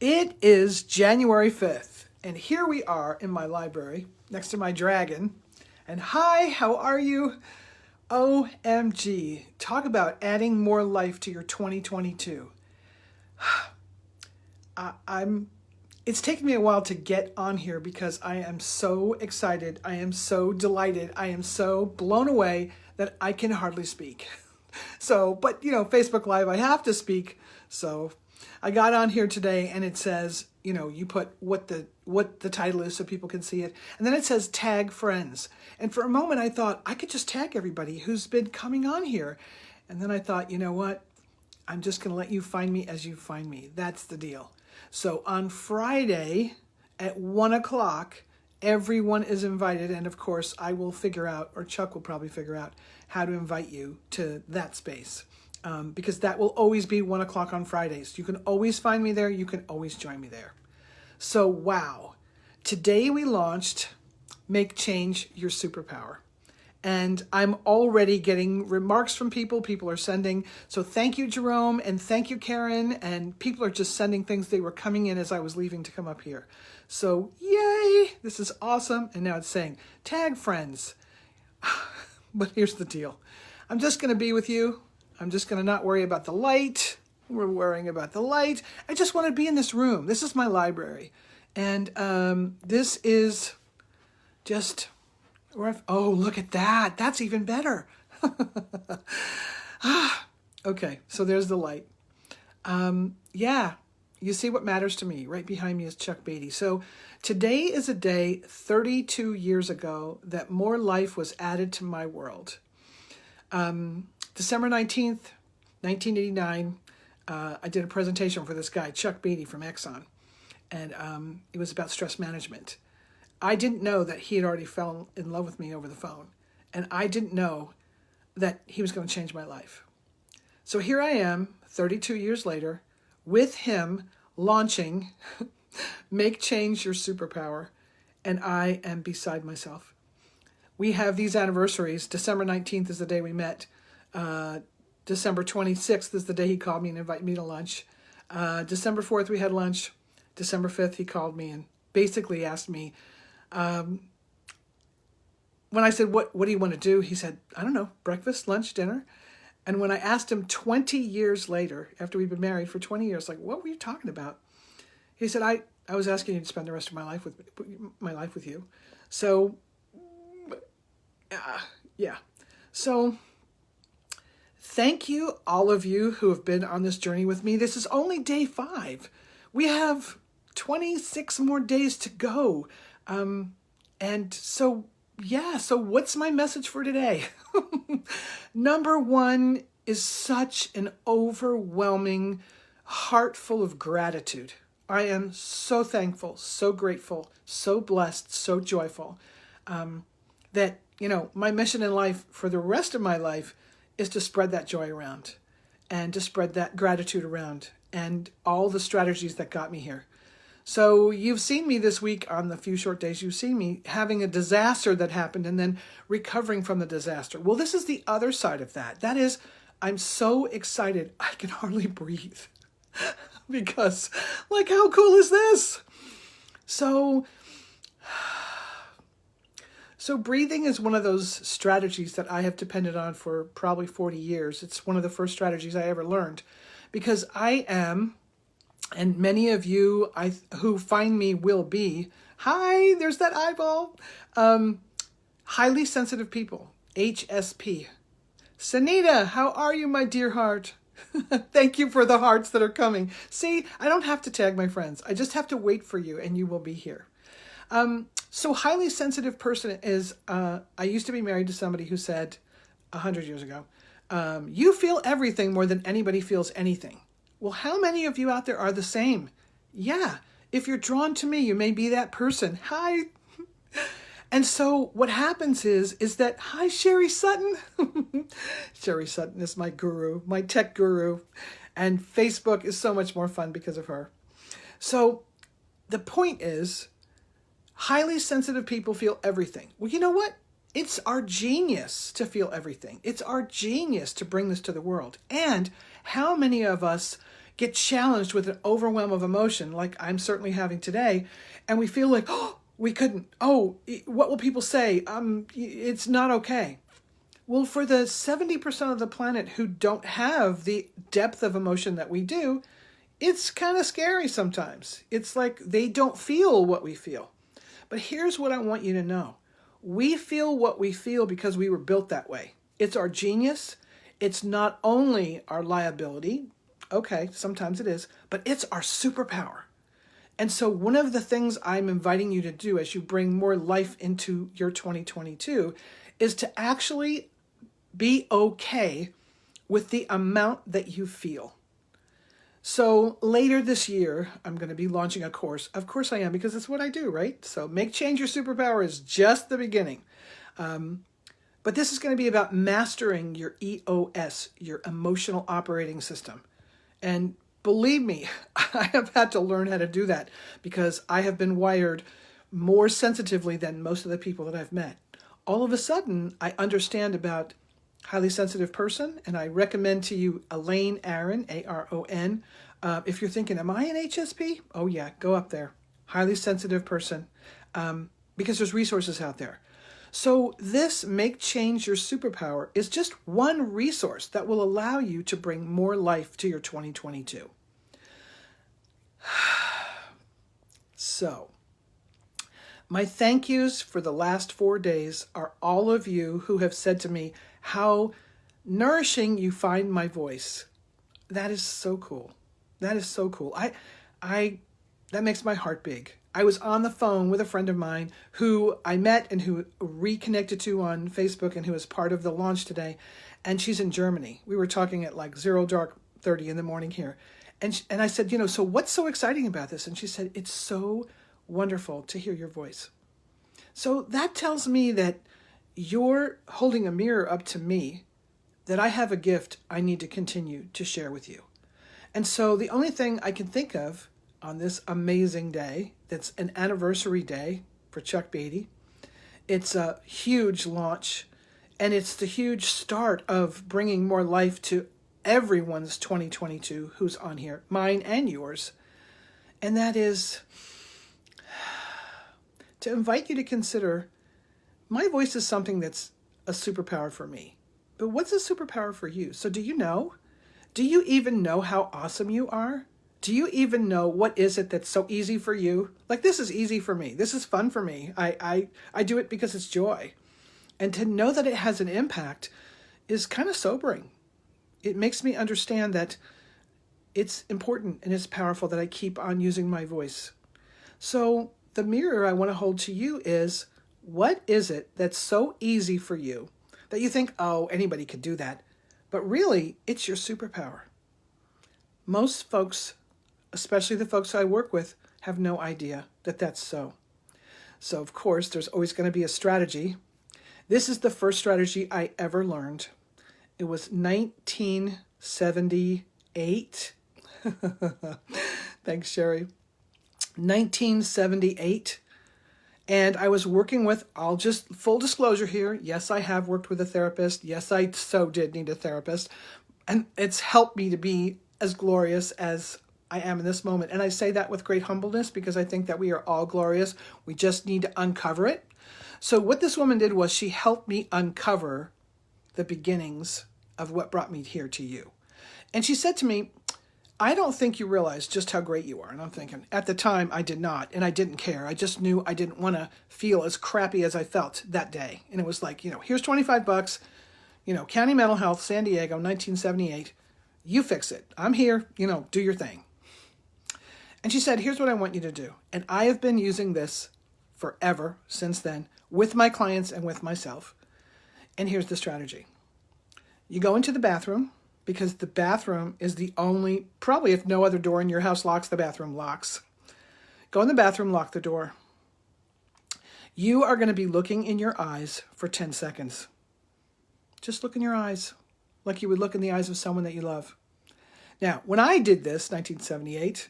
It is January 5th, and here we are in my library next to my dragon. And hi, how are you? OMG, talk about adding more life to your 2022. It's taken me a while to get on here because I am so excited. I am so delighted. I am so blown away that I can hardly speak. But Facebook Live, I have to speak. So I got on here today and it says, you put what the title is so people can see it. And then it says tag friends. And for a moment I thought I could just tag everybody who's been coming on here. And then I thought, you know what? I'm just going to let you find me as you find me. That's the deal. So on Friday at 1 o'clock, everyone is invited. And of course, I will figure out, or Chuck will probably figure out, how to invite you to that space. Because that will always be 1 o'clock on Fridays. You can always find me there. You can always join me there. So, wow. Today we launched Make Change Your Superpower. And I'm already getting remarks from people. People are sending. So thank you, Jerome, and thank you, Karen. And people are just sending things. They were coming in as I was leaving to come up here. So yay, this is awesome. And now it's saying, tag friends. But here's the deal. I'm just going to be with you. I'm just going to not worry about the light. We're worrying about the light. I just want to be in this room. This is my library. And this is just... Oh, look at that. That's even better. Okay, so there's the light. Yeah, you see what matters to me. Right behind me is Chuck Beatty. So today is a day 32 years ago that more life was added to my world. December 19th, 1989, I did a presentation for this guy, Chuck Beatty from Exxon. And it was about stress management. I didn't know that he had already fell in love with me over the phone. And I didn't know that he was going to change my life. So here I am, 32 years later, with him launching Make Change Your Superpower. And I am beside myself. We have these anniversaries. December 19th is the day we met. December 26th is the day he called me and invited me to lunch. December 4th, we had lunch. December 5th, he called me and basically asked me, when I said, what do you want to do? He said, I don't know, breakfast, lunch, dinner. And when I asked him 20 years later, after we'd been married for 20 years, like, what were you talking about? He said, I was asking you to spend the rest of my life with you. So, yeah. So, thank you, all of you who have been on this journey with me. This is only day 5. We have 26 more days to go. And so, yeah, so what's my message for today? Number 1 is such an overwhelming heart full of gratitude. I am so thankful, so grateful, so blessed, so joyful, that, my mission in life for the rest of my life is to spread that joy around and to spread that gratitude around and all the strategies that got me here. So you've seen me this week on the few short days. You've seen me having a disaster that happened and then recovering from the disaster. Well, this is the other side of that. That is, I'm so excited I can hardly breathe because, how cool is this? So breathing is one of those strategies that I have depended on for probably 40 years. It's one of the first strategies I ever learned because I am... And many of you who find me will be, hi, there's that eyeball, highly sensitive people, HSP. Sanita, how are you, my dear heart? Thank you for the hearts that are coming. See, I don't have to tag my friends. I just have to wait for you and you will be here. So highly sensitive person is, I used to be married to somebody who said 100 years ago, you feel everything more than anybody feels anything. Well, how many of you out there are the same? Yeah, if you're drawn to me, you may be that person. Hi. And so what happens is that, hi, Sherry Sutton. Sherry Sutton is my guru, my tech guru. And Facebook is so much more fun because of her. So the point is, highly sensitive people feel everything. Well, you know what? It's our genius to feel everything. It's our genius to bring this to the world. And how many of us get challenged with an overwhelm of emotion, like I'm certainly having today, and we feel like, oh, we couldn't, oh, what will people say? It's not okay. Well, for the 70% of the planet who don't have the depth of emotion that we do, it's kind of scary sometimes. It's like they don't feel what we feel. But here's what I want you to know. We feel what we feel because we were built that way. It's our genius. It's not only our liability. Okay, sometimes it is, but it's our superpower. And so one of the things I'm inviting you to do as you bring more life into your 2022 is to actually be okay with the amount that you feel. So later this year, I'm going to be launching a course. Of course I am, because it's what I do, right? So Make Change Your Superpower is just the beginning. But this is going to be about mastering your EOS, your emotional operating system. And believe me, I have had to learn how to do that because I have been wired more sensitively than most of the people that I've met. All of a sudden, I understand about highly sensitive person, and I recommend to you Elaine Aron, Aron. If you're thinking, am I an HSP? Oh yeah, go up there. Highly sensitive person, because there's resources out there. So this Make Change Your Superpower is just one resource that will allow you to bring more life to your 2022. So, my thank yous for the last 4 days are all of you who have said to me how nourishing you find my voice. That is so cool. That is so cool. That makes my heart big. I was on the phone with a friend of mine who I met and who reconnected to on Facebook and who is part of the launch today. And she's in Germany. We were talking at like 0:30 in the morning here. And I said, so what's so exciting about this? And she said, it's so wonderful to hear your voice. So that tells me that you're holding a mirror up to me, that I have a gift I need to continue to share with you. And so the only thing I can think of on this amazing day, that's an anniversary day for Chuck Beatty, it's a huge launch, and it's the huge start of bringing more life to everyone's 2022 who's on here, mine and yours. And that is to invite you to consider, my voice is something that's a superpower for me. But what's a superpower for you? So do you know? Do you even know how awesome you are? Do you even know what is it that's so easy for you? Like, this is easy for me. This is fun for me. I do it because it's joy. And to know that it has an impact is kind of sobering. It makes me understand that it's important and it's powerful that I keep on using my voice. So the mirror I want to hold to you is, what is it that's so easy for you that you think, oh, anybody could do that? But really, it's your superpower. Most folks, especially the folks I work with, have no idea that that's so. So, of course, there's always going to be a strategy. This is the first strategy I ever learned. It was 1978. Thanks, Sherry. 1978. And I was working with, I'll just, full disclosure here, yes, I have worked with a therapist. Yes, I so did need a therapist. And it's helped me to be as glorious as I am in this moment. And I say that with great humbleness because I think that we are all glorious. We just need to uncover it. So what this woman did was she helped me uncover the beginnings of what brought me here to you. And she said to me, I don't think you realize just how great you are. And I'm thinking, at the time, I did not, and I didn't care. I just knew I didn't want to feel as crappy as I felt that day. And it was like, here's $25, County Mental Health, San Diego, 1978. You fix it. I'm here, do your thing. And she said, here's what I want you to do. And I have been using this forever since then with my clients and with myself. And here's the strategy. You go into the bathroom, because the bathroom is the only, probably if no other door in your house locks, the bathroom locks. Go in the bathroom, lock the door. You are going to be looking in your eyes for 10 seconds. Just look in your eyes like you would look in the eyes of someone that you love. Now, when I did this, 1978,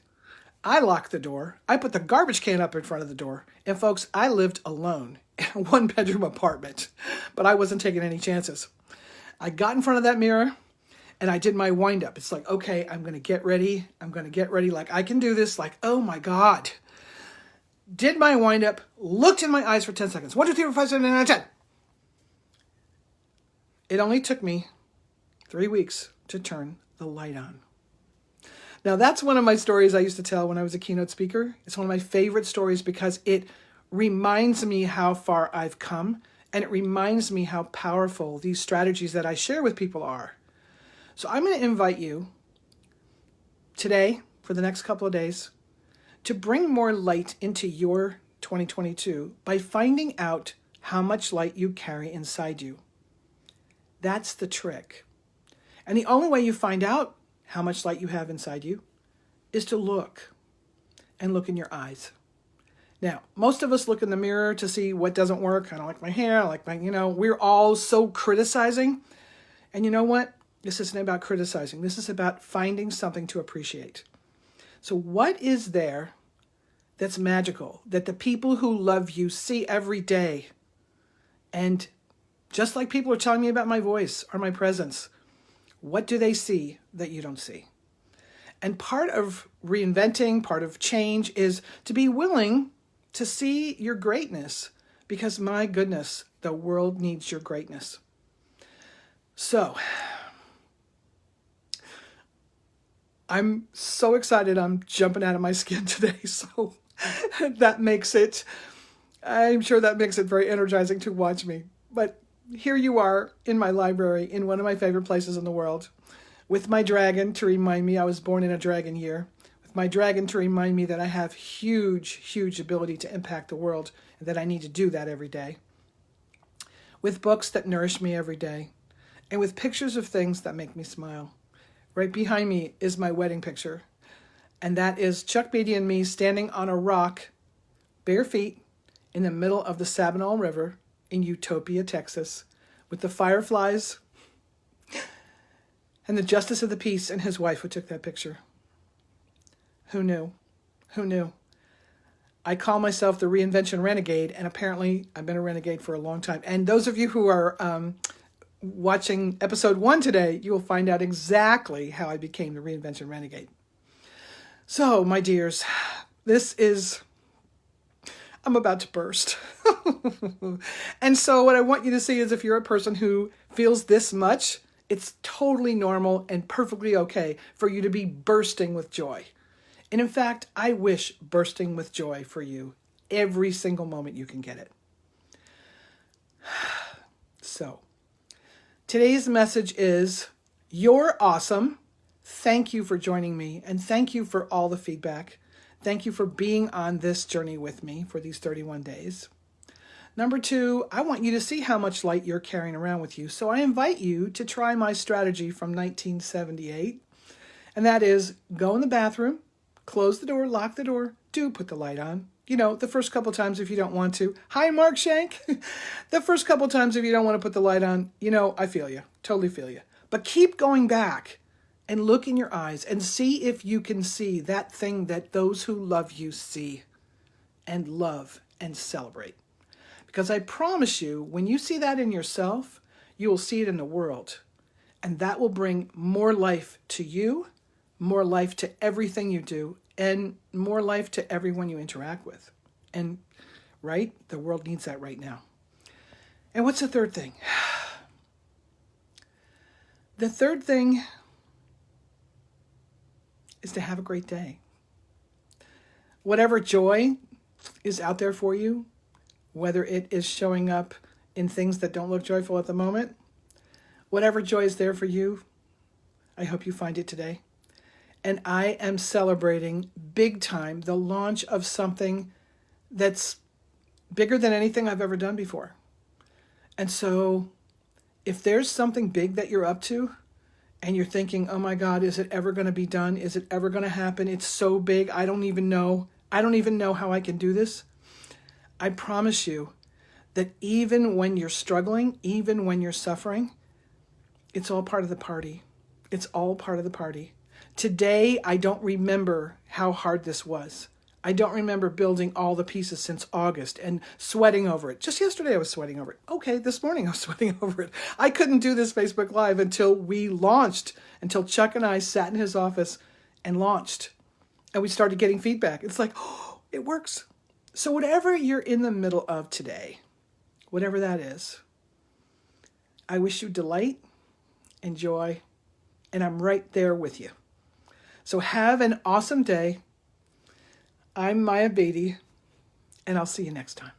I locked the door. I put the garbage can up in front of the door. And folks, I lived alone in a one-bedroom apartment, but I wasn't taking any chances. I got in front of that mirror, And I did my wind up. It's like, okay, I'm going to get ready. I'm going to get ready. Like, I can do this. Like, oh my God. Did my wind up, looked in my eyes for 10 seconds. 1, 2, 3, 4, 5, 6, 7, 8, 9, 10. It only took me 3 weeks to turn the light on. Now, that's one of my stories I used to tell when I was a keynote speaker. It's one of my favorite stories because it reminds me how far I've come, and it reminds me how powerful these strategies that I share with people are. So I'm going to invite you today, for the next couple of days, to bring more light into your 2022 by finding out how much light you carry inside you. That's the trick. And the only way you find out how much light you have inside you is to look and look in your eyes. Now, most of us look in the mirror to see what doesn't work. I don't like my hair. I like my, we're all so criticizing. And you know what? This isn't about criticizing. This is about finding something to appreciate. So what is there that's magical, that the people who love you see every day? And just like people are telling me about my voice or my presence, what do they see that you don't see? And part of reinventing, part of change is to be willing to see your greatness, because my goodness, the world needs your greatness. So, I'm so excited. I'm jumping out of my skin today. So that makes it, I'm sure that makes it very energizing to watch me. But here you are in my library in one of my favorite places in the world, with my dragon to remind me I was born in a dragon year, with my dragon to remind me that I have huge ability to impact the world and that I need to do that every day, with books that nourish me every day, and with pictures of things that make me smile. Right behind me is my wedding picture, and that is Chuck Beatty and me standing on a rock, bare feet, in the middle of the Sabinal River in Utopia, Texas, with the fireflies and the Justice of the Peace and his wife who took that picture. Who knew? Who knew? I call myself the Reinvention Renegade, and apparently I've been a renegade for a long time. And those of you who are watching episode 1 today, you will find out exactly how I became the Reinvention Renegade. So, my dears, I'm about to burst. And so what I want you to see is, if you're a person who feels this much, it's totally normal and perfectly okay for you to be bursting with joy. And in fact, I wish bursting with joy for you every single moment you can get it. So, today's message is, you're awesome. Thank you for joining me, and thank you for all the feedback. Thank you for being on this journey with me for these 31 days. Number 2, I want you to see how much light you're carrying around with you. So I invite you to try my strategy from 1978. And that is, go in the bathroom, close the door, lock the door, do put the light on. The first couple times if you don't want to. Hi, Mark Shank. The first couple times if you don't want to put the light on, I feel you. Totally feel you. But keep going back and look in your eyes and see if you can see that thing that those who love you see and love and celebrate. Because I promise you, when you see that in yourself, you will see it in the world. And that will bring more life to you, more life to everything you do, and more life to everyone you interact with. And, right, the world needs that right now. And what's the third thing? The third thing is to have a great day. Whatever joy is out there for you, whether it is showing up in things that don't look joyful at the moment, whatever joy is there for you, I hope you find it today. And I am celebrating big time the launch of something that's bigger than anything I've ever done before. And so if there's something big that you're up to and you're thinking, oh my God, is it ever going to be done? Is it ever going to happen? It's so big. I don't even know how I can do this. I promise you that even when you're struggling, even when you're suffering, it's all part of the party. It's all part of the party. Today, I don't remember how hard this was. I don't remember building all the pieces since August and sweating over it. Just yesterday I was sweating over it. Okay, this morning I was sweating over it. I couldn't do this Facebook Live until we launched, until Chuck and I sat in his office and launched. And we started getting feedback. It's like, oh, it works. So whatever you're in the middle of today, whatever that is, I wish you delight and joy, and I'm right there with you. So have an awesome day. I'm Maya Beatty, and I'll see you next time.